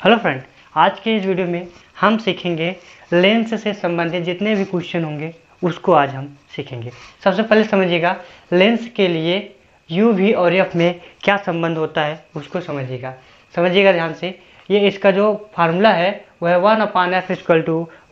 Hello friend, आज के इस वीडियो में हम सीखेंगे लेंस से संबंधित जितने भी क्वेश्चन होंगे उसको आज हम सीखेंगे। सबसे पहले समझिएगा लेंस के लिए यू वी और एफ में क्या संबंध होता है उसको समझिएगा ध्यान से। ये इसका जो फार्मूला है वह है 1/f =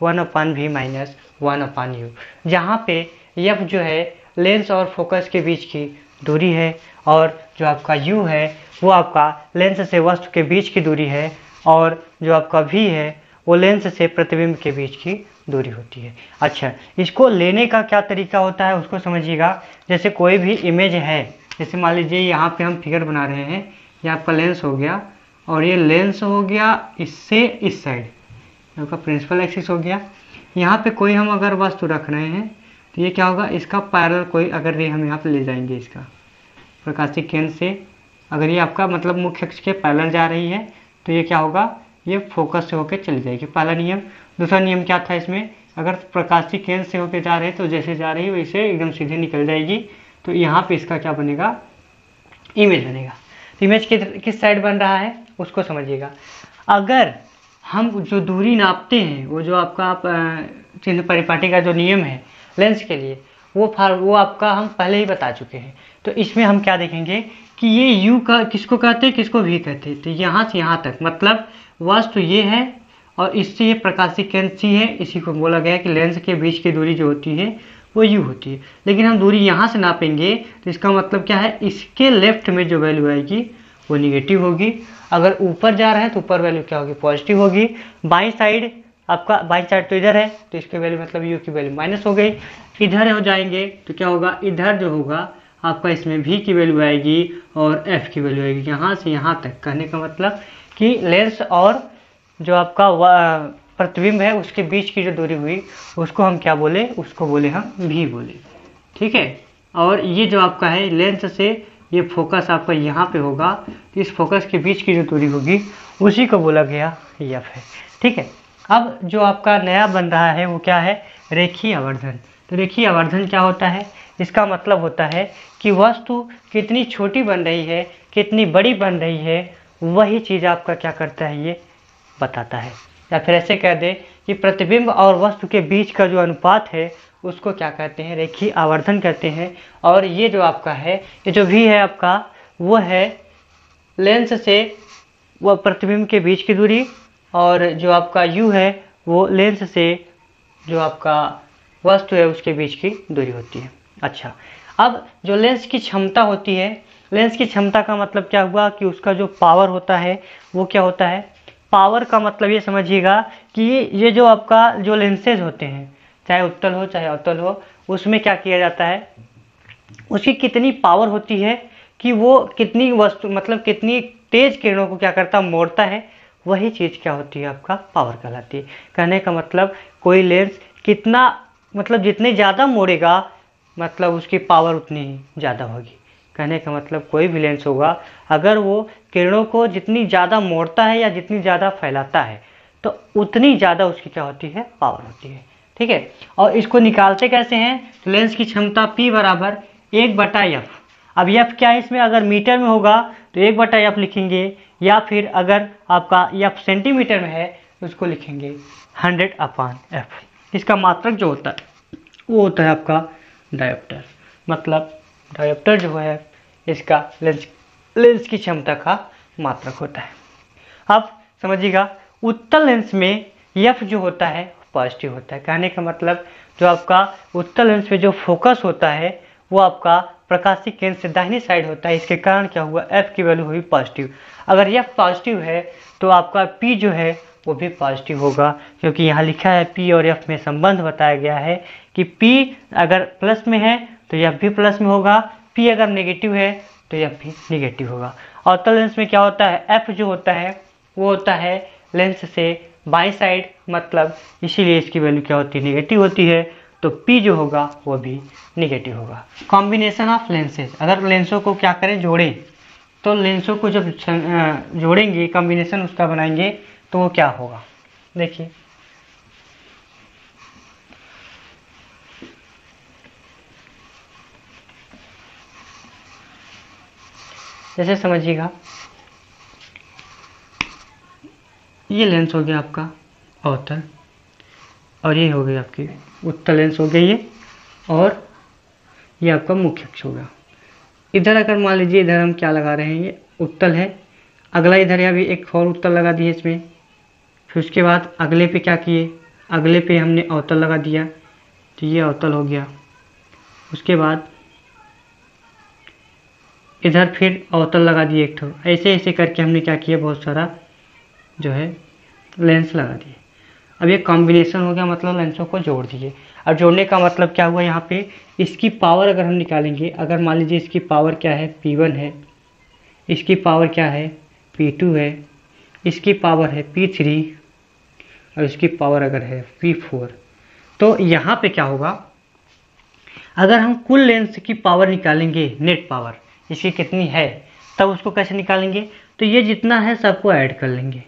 1/v - 1/u, जहाँ पे एफ जो है लेंस और फोकस के बीच की दूरी है और जो आपका यू है वो आपका लेंस से वस्तु के बीच की दूरी है और जो आपका भी है वो लेंस से प्रतिबिंब के बीच की दूरी होती है। अच्छा, इसको लेने का क्या तरीका होता है उसको समझिएगा। जैसे कोई भी इमेज है, जैसे मान लीजिए यहाँ पे हम फिगर बना रहे हैं, ये आपका लेंस हो गया और ये लेंस हो गया इससे इस साइड, आपका प्रिंसिपल एक्सिस हो गया। यहाँ पे कोई हम अगर वस्तु रख रहे हैं तो ये क्या होगा, इसका पैरेलल कोई अगर रे हम यहाँ पे ले जाएंगे, इसका प्रकाशिक केंद्र से अगर ये आपका मतलब मुख्य अक्ष के पैरेलल जा रही है तो ये क्या होगा, ये फोकस से होकर चली जाएगी, पहला नियम। दूसरा नियम क्या था इसमें, अगर प्रकाशिक केंद्र से होकर जा रहे हैं तो जैसे जा रही है वैसे एकदम सीधे निकल जाएगी, तो यहाँ पे इसका क्या बनेगा, इमेज बनेगा। तो इमेज किस साइड बन रहा है उसको समझिएगा। अगर हम जो दूरी नापते हैं वो जो आपका आप चिन्ह परिपाटी का जो नियम है लेंस के लिए वो आपका हम पहले ही बता चुके हैं। तो इसमें हम क्या देखेंगे कि ये यू का किसको कहते हैं, किसको भी कहते हैं। तो यहाँ से यहाँ तक मतलब वस्तु ये है और इससे ये प्रकाशिक केंद्र सी है, इसी को बोला गया है कि लेंस के बीच की दूरी जो होती है वो यू होती है। लेकिन हम दूरी यहाँ से नापेंगे तो इसका मतलब क्या है, इसके लेफ्ट में जो वैल्यू आएगी वो निगेटिव होगी। अगर ऊपर जा रहा है तो ऊपर वैल्यू क्या होगी, पॉजिटिव होगी। बाई साइड आपका बाई साइड तो इधर है तो इसकी वैल्यू मतलब यू की वैल्यू माइनस हो गई। इधर हो जाएंगे तो क्या होगा, इधर जो होगा आपका इसमें भी की वैल्यू आएगी और एफ की वैल्यू आएगी। यहाँ से यहाँ तक कहने का मतलब कि लेंस और जो आपका प्रतिबिंब है उसके बीच की जो दूरी हुई उसको हम क्या बोले, उसको बोले हम भी बोले, ठीक है। और ये जो आपका है लेंस से ये फोकस आपका यहाँ पे होगा तो इस फोकस के बीच की जो दूरी होगी उसी को बोला गया एफ है, ठीक है। अब जो आपका नया बन रहा है वो क्या है, रेखीय आवर्धन। तो रेखीय आवर्धन क्या होता है, इसका मतलब होता है कि वस्तु कितनी छोटी बन रही है कितनी बड़ी बन रही है वही चीज़ आपका क्या करता है, ये बताता है। या फिर ऐसे कह दे कि प्रतिबिंब और वस्तु के बीच का जो अनुपात है उसको क्या कहते हैं, रेखीय आवर्धन कहते हैं। और ये जो आपका है, ये जो भी है आपका वो है लेंस से वह प्रतिबिंब के बीच की दूरी और जो आपका यू है वो लेंस से जो आपका वस्तु है उसके बीच की दूरी होती है। अच्छा, अब जो लेंस की क्षमता होती है, लेंस की क्षमता का मतलब क्या हुआ कि उसका जो पावर होता है वो क्या होता है। पावर का मतलब ये समझिएगा कि ये जो आपका जो लेंसेज होते हैं चाहे उत्तल हो चाहे अवतल हो, उसमें क्या किया जाता है, उसकी कितनी पावर होती है कि वो कितनी वस्तु मतलब कितनी तेज किरणों को क्या करता मोड़ता है, वही चीज़ क्या होती है आपका पावर कहलाती है। कहने का मतलब कोई लेंस कितना मतलब जितने ज़्यादा मोड़ेगा मतलब उसकी पावर उतनी ही ज़्यादा होगी। कहने का मतलब कोई भी लेंस होगा अगर वो किरणों को जितनी ज़्यादा मोड़ता है या जितनी ज़्यादा फैलाता है तो उतनी ज़्यादा उसकी क्या होती है, पावर होती है, ठीक है। और इसको निकालते कैसे हैं, तो लेंस की क्षमता P बराबर 1/f। अब एफ क्या है इसमें, अगर मीटर में होगा तो 1/f लिखेंगे या फिर अगर आपका एफ सेंटीमीटर में है तो उसको लिखेंगे 100/f। इसका मात्रक जो होता है वो होता है आपका डायोप्टर। मतलब डायोप्टर जो है इसका लेंस की क्षमता का मात्रक होता है। अब समझिएगा उत्तल लेंस में एफ जो होता है पॉजिटिव होता है। कहने का मतलब जो आपका उत्तल लेंस में जो फोकस होता है वो आपका प्रकाशिक केंद्र से दाहिनी साइड होता है। इसके कारण क्या हुआ, एफ की वैल्यू हुई पॉजिटिव। अगर एफ पॉजिटिव है तो आपका पी जो है वो भी पॉजिटिव होगा, क्योंकि यहाँ लिखा है पी और एफ में संबंध बताया गया है कि पी अगर प्लस में है तो एफ भी प्लस में होगा, पी अगर नेगेटिव है तो एफ भी नेगेटिव होगा। और उत्तल लेंस में क्या होता है, एफ जो होता है वो होता है लेंस से बाई साइड, मतलब इसीलिए इसकी वैल्यू क्या होती है, नेगेटिव होती है। तो P जो होगा वो भी नेगेटिव होगा। कॉम्बिनेशन ऑफ लेंसेज, अगर लेंसों को क्या करें जोड़ें तो लेंसों को जब जोड़ेंगे कॉम्बिनेशन उसका बनाएंगे तो वो क्या होगा, देखिए जैसे समझिएगा ये लेंस हो गया आपका अवतल, और ये हो गई आपकी उत्तल लेंस हो गई ये, और ये आपका मुख्य अक्ष होगा। इधर अगर मान लीजिए इधर हम क्या लगा रहे हैं, ये उत्तल है, अगला इधर या भी एक और उत्तल लगा दिए इसमें, फिर उसके बाद अगले पे क्या किए, अगले पे हमने अवतल लगा दिया, तो ये अवतल हो गया। उसके बाद इधर फिर अवतल लगा दिए एक ठो, ऐसे ऐसे करके हमने क्या किया, बहुत सारा जो है लेंस लगा दिए। अब ये कॉम्बिनेशन हो गया, मतलब लेंसों को जोड़ दिए। अब जोड़ने का मतलब क्या हुआ, यहाँ पे इसकी पावर अगर हम निकालेंगे, अगर मान लीजिए इसकी पावर क्या है, P1 है, इसकी पावर क्या है, P2 है, इसकी पावर है P3, और इसकी पावर अगर है P4, तो यहाँ पे क्या होगा, अगर हम कुल लेंस की पावर निकालेंगे, नेट पावर इसकी कितनी है, तब उसको कैसे निकालेंगे, तो ये जितना है सबको ऐड कर लेंगे।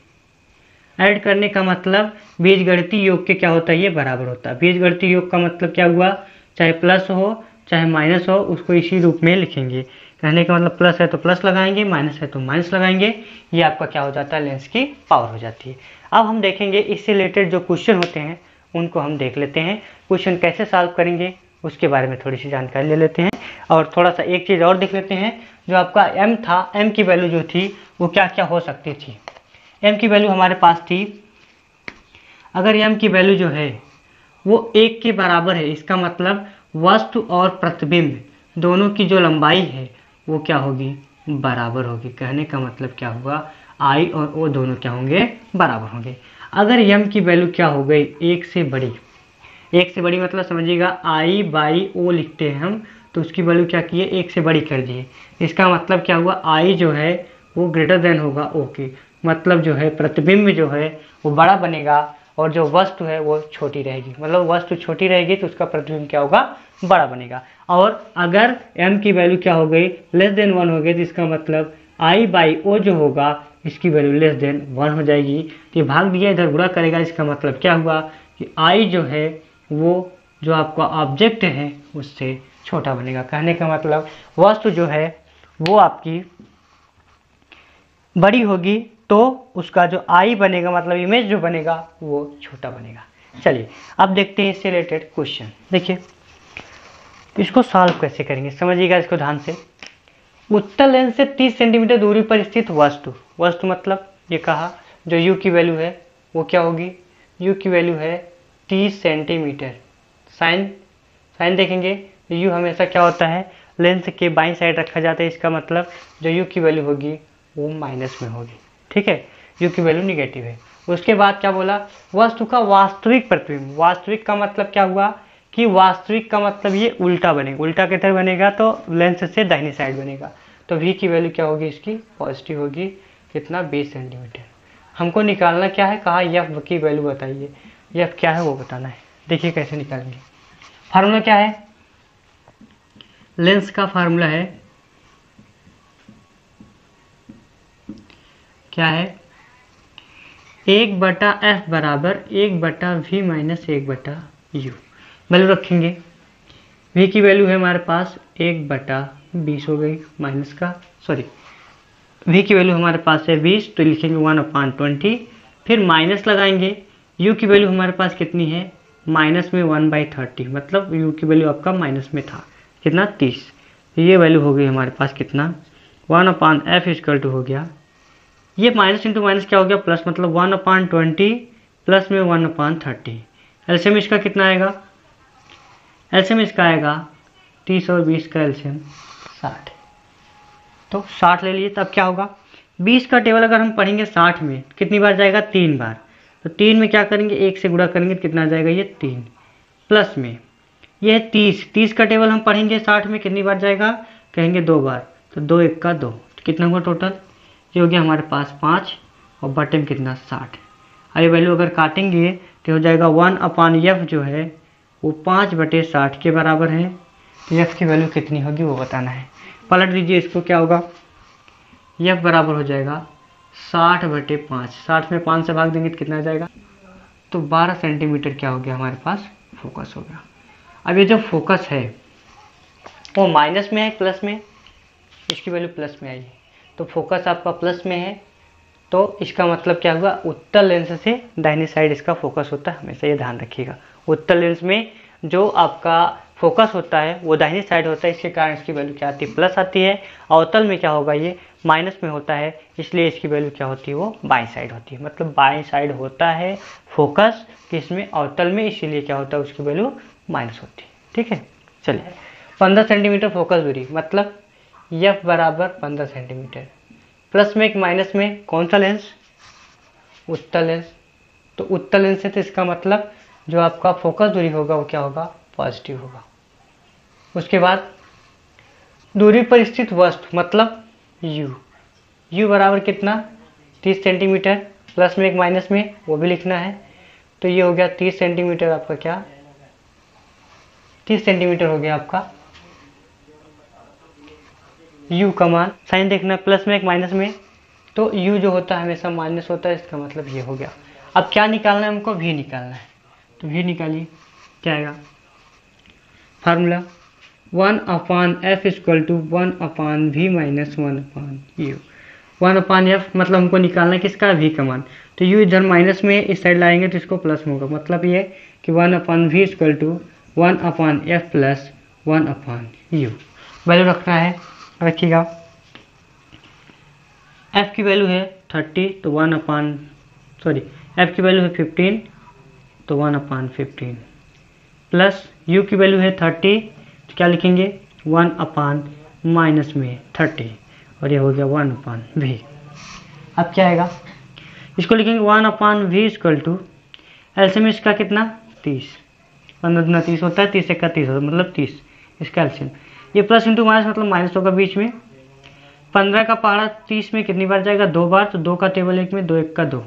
ऐड करने का मतलब बीजगणितीय योग के क्या होता है, ये बराबर होता है। बीजगणितीय योग का मतलब क्या हुआ, चाहे प्लस हो चाहे माइनस हो, उसको इसी रूप में लिखेंगे। कहने का मतलब प्लस है तो प्लस लगाएंगे, माइनस है तो माइनस लगाएंगे, ये आपका क्या हो जाता है, लेंस की पावर हो जाती है। अब हम देखेंगे इससे रिलेटेड जो क्वेश्चन होते हैं उनको हम देख लेते हैं। क्वेश्चन कैसे सॉल्व करेंगे उसके बारे में थोड़ी सी जानकारी ले लेते हैं, और थोड़ा सा एक चीज़ और देख लेते हैं। जो आपका m था, m की वैल्यू जो थी वो क्या क्या हो सकती थी। m की वैल्यू हमारे पास थी, अगर m की वैल्यू जो है वो 1 के बराबर है, इसका मतलब वस्तु और प्रतिबिंब दोनों की जो लंबाई है वो क्या होगी, बराबर होगी। कहने का मतलब क्या हुआ, I और O दोनों क्या होंगे, बराबर होंगे। अगर m की वैल्यू क्या हो गई, 1 से बड़ी, 1 से बड़ी मतलब समझिएगा I/O लिखते हैं हम, तो उसकी वैल्यू क्या किए, 1 से बड़ी कर दिए। इसका मतलब क्या हुआ, I जो है वो ग्रेटर देन होगा O की, मतलब जो है प्रतिबिंब जो है वो बड़ा बनेगा, और जो वस्तु है वो छोटी रहेगी। मतलब वस्तु छोटी रहेगी तो उसका प्रतिबिंब क्या होगा, बड़ा बनेगा। और अगर m की वैल्यू क्या हो गई, लेस देन 1 हो गई, तो इसका मतलब I/O जो होगा इसकी वैल्यू लेस देन 1 हो जाएगी। तो ये भाग दिया, इधर गुणा करेगा, इसका मतलब क्या हुआ कि I जो है वो जो आपका ऑब्जेक्ट है उससे छोटा बनेगा। कहने का मतलब वस्तु जो है वो आपकी बड़ी होगी तो उसका जो आई बनेगा, मतलब इमेज जो बनेगा वो छोटा बनेगा। चलिए अब देखते हैं इससे रिलेटेड क्वेश्चन। देखिए इसको सॉल्व कैसे करेंगे, समझिएगा इसको ध्यान से। उत्तल लेंस से 30 सेंटीमीटर दूरी पर स्थित वस्तु, वस्तु मतलब ये कहा जो u की वैल्यू है वो क्या होगी, u की वैल्यू है 30 सेंटीमीटर। साइन देखेंगे तो u हमेशा क्या होता है, लेंस के बाईं साइड रखा जाता है, इसका मतलब जो u की वैल्यू होगी वो माइनस में होगी। ठीक है, u की वैल्यू निगेटिव है। उसके बाद क्या बोला, वस्तु का वास्तविक प्रतिबिंब। वास्तविक का मतलब क्या हुआ कि वास्तविक का मतलब ये उल्टा बनेगा, उल्टा किधर बनेगा तो लेंस से दाहिनी साइड बनेगा। तो v की वैल्यू क्या होगी, इसकी पॉजिटिव होगी, कितना 20 सेंटीमीटर। हमको निकालना क्या है, कहा f की वैल्यू बताइए, f क्या है वो बताना है। देखिए कैसे निकालेंगे, फार्मूला क्या है, लेंस का फार्मूला है क्या है, 1/f बराबर 1/v माइनस 1/u। वैल्यू रखेंगे, v की वैल्यू है हमारे पास 1/20 हो गई, माइनस का सॉरी v की वैल्यू हमारे पास है 20, तो लिखेंगे 1/20, फिर माइनस लगाएंगे। u की वैल्यू हमारे पास कितनी है, माइनस में 1/30, मतलब u की वैल्यू आपका माइनस में था कितना 30, ये वैल्यू हो गई हमारे पास कितना 1/f इक्वल टू हो गया, ये माइनस इंटू माइनस क्या हो गया प्लस, मतलब 1/20 प्लस में 1/30। एलसीएम इसका कितना आएगा, एलसीएम इसका आएगा 30 और 20 का एलसीएम 60, तो 60 ले लिए। तब क्या होगा, 20 का टेबल अगर हम पढ़ेंगे 60 में कितनी बार जाएगा, 3 बार, तो 3 में क्या करेंगे 1 से गुणा करेंगे, कितना आ जाएगा ये 3, प्लस में ये 30 का टेबल हम पढ़ेंगे 60 में कितनी बार जाएगा, कहेंगे 2 बार, तो 2 1 का 2, तो कितना हुआ टोटल, ये हो गया हमारे पास 5 और बटे में कितना 60। ये वैल्यू अगर काटेंगे तो हो जाएगा 1/f जो है वो 5/60 के बराबर है। तो f की वैल्यू कितनी होगी वो बताना है। पलट दीजिए इसको, क्या होगा, f बराबर हो जाएगा 60/5, 60 में 5 से भाग देंगे तो कितना आ जाएगा, तो 12 सेंटीमीटर क्या हो गया हमारे पास फोकस हो गया। अब ये जो फोकस है वो माइनस में है प्लस में, इसकी वैल्यू प्लस में आई है, तो फोकस आपका प्लस में है तो इसका मतलब क्या हुआ, उत्तल लेंस से दाहिनी साइड इसका फोकस होता है, हमेशा ये ध्यान रखिएगा। उत्तल लेंस में जो आपका फोकस होता है वो दाहिनी साइड होता है, इसके कारण इसकी वैल्यू क्या आती है, प्लस आती है। अवतल में क्या होगा, ये माइनस में होता है, इसलिए इसकी वैल्यू क्या होती है, वो बाई साइड होती है। मतलब बाई साइड होता है फोकस किसमें, अवतल में, इसीलिए क्या होता है, उसकी वैल्यू माइनस होती है। ठीक है, चलिए 15 सेंटीमीटर फोकस दूरी, मतलब एफ बराबर 15 सेंटीमीटर। प्लस में एक माइनस में कौन सा लेंस, उत्तल लेंस। तो उत्तल लेंस से तो इसका मतलब जो आपका फोकस दूरी होगा वो क्या होगा, पॉजिटिव होगा। उसके बाद दूरी पर स्थित वस्तु, मतलब u बराबर कितना, 30 सेंटीमीटर। प्लस में एक माइनस में वो भी लिखना है, तो ये हो गया 30 सेंटीमीटर आपका क्या, 30 सेंटीमीटर हो गया आपका u का मान। साइन देखना, प्लस में एक माइनस में, तो u जो होता है हमेशा माइनस होता है, इसका मतलब ये हो गया। अब क्या निकालना है हमको, v निकालना है, तो v निकालिए, क्या आएगा formula 1/f equal to 1/v minus 1/u। 1/f मतलब हमको निकालना है किसका, v का मान। तो u इधर माइनस में इस साइड लाएंगे तो इसको प्लस में होगा, मतलब ये कि 1/v equal to 1/f plus 1/u। Value रखना है, रखिएगा। f की वैल्यू है 30, तो f की वैल्यू है 15, तो 1/15 प्लस u की वैल्यू है 30, तो क्या लिखेंगे 1/ माइनस में 30, और ये हो गया 1/v। अब क्या आएगा, इसको लिखेंगे 1/v इक्वल टू एलसीएम इसका कितना 30, 15 दूना 30 होता है, 30 का 30 होता है, मतलब 30 इसका एलसीएम। ये प्लस इंटू माइनस मतलब माइनस होगा बीच में। 15 का पहाड़ा 30 में कितनी बार जाएगा, 2 बार, तो 2 का टेबल 1 में, 2 1 का 2।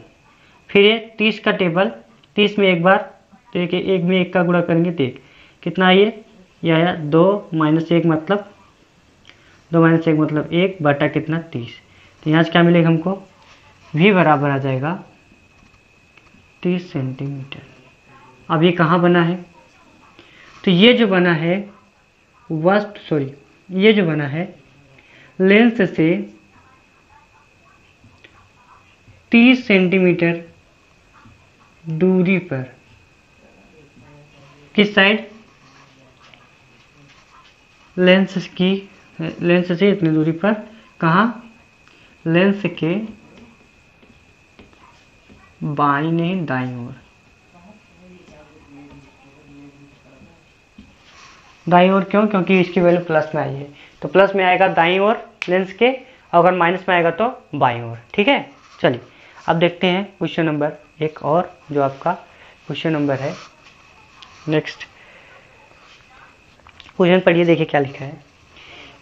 फिर ये 30 का टेबल 30 में 1 बार, तो एक में 1 का गुणा करेंगे तो 1, कितना ये आया 2 माइनस 1 मतलब 1 बटा कितना 30। तो यहाँ से क्या मिलेगा हमको, v बराबर आ जाएगा 30 सेंटीमीटर। अब ये कहाँ बना है, तो ये जो बना है ये जो बना है लेंस से 30 सेंटीमीटर दूरी पर, किस साइड, लेंस से इतनी दूरी पर, कहाँ, लेंस के बाईं नहीं दाईं ओर, दाईं ओर क्यों, क्योंकि इसकी वैल्यू प्लस में आई है, तो प्लस में आएगा दाईं ओर लेंस के, अगर माइनस में आएगा तो बाईं ओर। ठीक है, चलिए अब देखते हैं क्वेश्चन नंबर एक और, जो आपका क्वेश्चन नंबर है नेक्स्ट। क्वेश्चन पढ़िए, देखिए क्या लिखा है।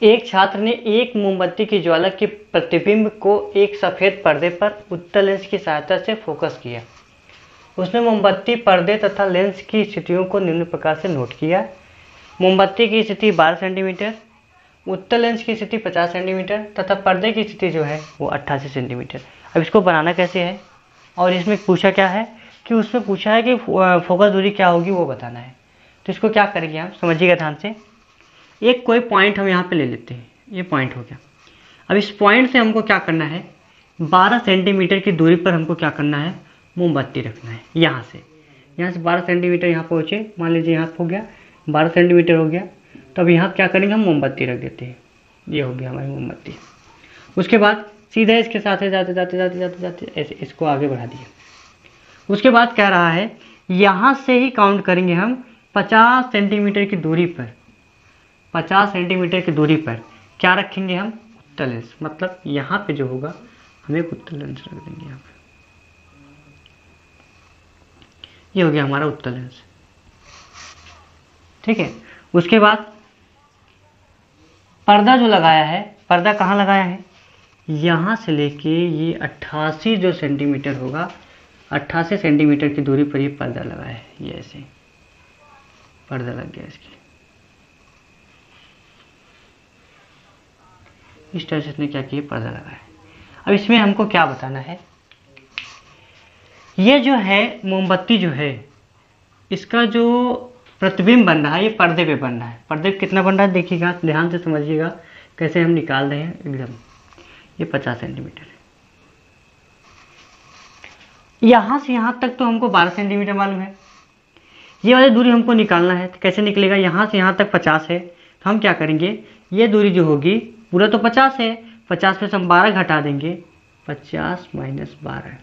एक छात्र ने एक मोमबत्ती की ज्वाला के प्रतिबिंब को एक सफेद पर्दे पर उत्तल लेंस की सहायता से फोकस किया। उसने मोमबत्ती, पर्दे तथा लेंस की स्थितियों को निम्न प्रकार से नोट किया। मोमबत्ती की स्थिति 12 सेंटीमीटर, उत्तल लेंस की स्थिति 50 सेंटीमीटर तथा पर्दे की स्थिति जो है वो 88 सेंटीमीटर। अब इसको बनाना कैसे है, और इसमें पूछा क्या है कि उसमें पूछा है कि फोकस दूरी क्या होगी वो बताना है। तो इसको क्या करेंगे हम, समझिएगा ध्यान से। एक कोई पॉइंट हम यहाँ पे ले लेते हैं, ये पॉइंट हो गया। अब इस पॉइंट से हमको क्या करना है, 12 सेंटीमीटर की दूरी पर हमको क्या करना है, मोमबत्ती रखना है। यहाँ से 12 सेंटीमीटर यहाँ पहुँचे, मान लीजिए यहाँ हो गया 12 सेंटीमीटर हो गया, तो अब यहाँ क्या करेंगे, हम मोमबत्ती रख देते हैं। ये हो गया हमारी मोमबत्ती। उसके बाद सीधे इसके साथ जाते जाते जाते जाते जाते ऐसे इसको आगे बढ़ा दिया। उसके बाद कह रहा है यहाँ से ही काउंट करेंगे हम 50 सेंटीमीटर की दूरी पर, 50 सेंटीमीटर की दूरी पर क्या रखेंगे हम, उत्तल लेंस। मतलब यहाँ पे जो होगा हम एक उत्तल लेंस रख देंगे यहाँ पे। ये हो गया हमारा उत्तल लेंस। ठीक है, उसके बाद पर्दा जो लगाया है, पर्दा कहाँ लगाया है, यहाँ से लेके ये 88 जो सेंटीमीटर होगा, 88 सेंटीमीटर की दूरी पर ये पर्दा लगाया है। ये ऐसे पर्दा लग गया इसके, इस तरह से इसने क्या किया, पर्दा लगाया। अब इसमें हमको क्या बताना है, ये जो है मोमबत्ती जो है, इसका जो प्रतिबिंब बन रहा है ये पर्दे पे बन रहा है। पर्दे पे कितना बन रहा है देखिएगा, ध्यान से समझिएगा कैसे हम निकाल रहे हैं एकदम। ये 50 सेंटीमीटर है, यहाँ से यहाँ तक तो हमको 12 सेंटीमीटर मालूम है, ये वाली दूरी हमको निकालना है। तो कैसे निकलेगा, यहाँ से यहाँ तक 50 है, तो हम क्या करेंगे, ये दूरी जो होगी पूरा तो 50 है, 50 में से हम 12 घटा देंगे, 50 माइनस 12,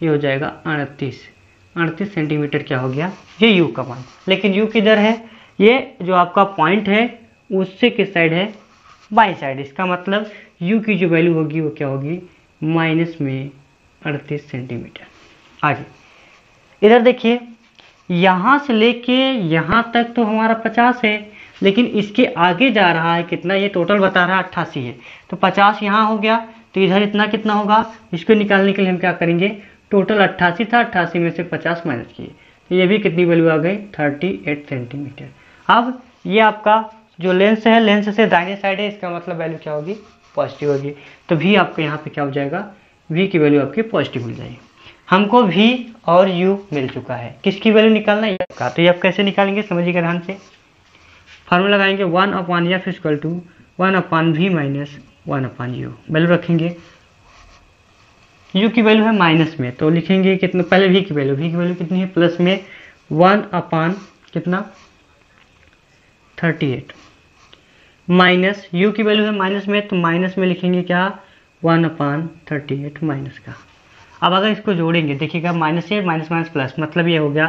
ये हो जाएगा 38 सेंटीमीटर क्या हो गया, ये यू का मान। लेकिन यू किधर है, ये जो आपका पॉइंट है उससे किस साइड है, बाई साइड। इसका मतलब यू की जो वैल्यू होगी वो क्या होगी, माइनस में 38 सेंटीमीटर। आगे इधर देखिए, यहाँ से लेके यहाँ तक तो हमारा 50 है, लेकिन इसके आगे जा रहा है कितना, ये टोटल बता रहा है 88 है, तो 50 यहाँ हो गया, तो इधर इतना कितना होगा, इसको निकालने के लिए हम क्या करेंगे, टोटल 88 था, 88 में से 50 माइनस किए, तो ये भी कितनी वैल्यू आ गई, 38 सेंटीमीटर। अब ये आपका जो लेंस है, लेंस से दाहिने साइड है, इसका मतलब वैल्यू क्या होगी, पॉजिटिव होगी। तो भी आपको यहाँ पे क्या हो जाएगा, v की वैल्यू आपकी पॉजिटिव मिल जाएगी। हमको v और u मिल चुका है, किसकी वैल्यू निकालना है का, तो ये आप कैसे निकालेंगे समझिएगा ध्यान से। फार्मूला लगाएंगे 1/f equal to 1/v minus 1/u, value रखेंगे, u की वैल्यू है माइनस में, तो लिखेंगे कितना, पहले v की वैल्यू कितनी है, प्लस में 1/ कितना 38 माइनस u की वैल्यू है माइनस में, तो माइनस में लिखेंगे क्या 1/38 माइनस का। अब अगर इसको जोड़ेंगे देखिएगा, माइनस से माइनस माइनस प्लस, मतलब ये हो गया,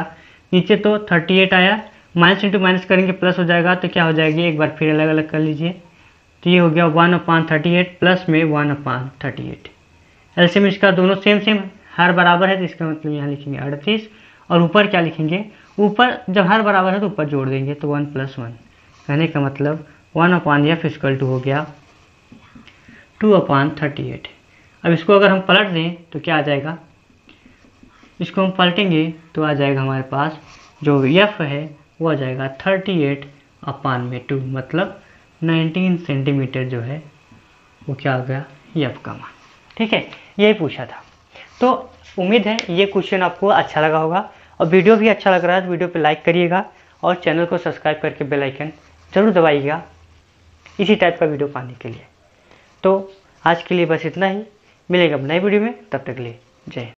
नीचे तो 38 आया, माइनस इंटू माइनस करेंगे प्लस हो जाएगा, तो क्या हो जाएगी, एक बार फिर अलग अलग कर लीजिए, तो ये हो गया 1/38 प्लस में 1/38। एलसीएम इसका दोनों सेम हर बराबर है, तो इसका मतलब यहाँ लिखेंगे 38, और ऊपर क्या लिखेंगे, ऊपर जब हर बराबर है तो ऊपर जोड़ देंगे, तो 1 + 1, कहने का मतलब 1/f इक्वल टू हो गया 2/38। अब इसको अगर हम पलट दें तो क्या आ जाएगा, इसको हम पलटेंगे तो आ जाएगा हमारे पास जो f है वो आ जाएगा 38/2, मतलब 19 सेंटीमीटर जो है वो क्या आ गया, f का मान। ठीक है, यही पूछा था। तो उम्मीद है ये क्वेश्चन आपको अच्छा लगा होगा, और वीडियो भी अच्छा लग रहा है तो वीडियो पे लाइक करिएगा, और चैनल को सब्सक्राइब करके बेल आइकन ज़रूर दबाइएगा इसी टाइप का वीडियो पाने के लिए। तो आज के लिए बस इतना ही, मिलेगा नई वीडियो में, तब तक के लिए जय हिंद।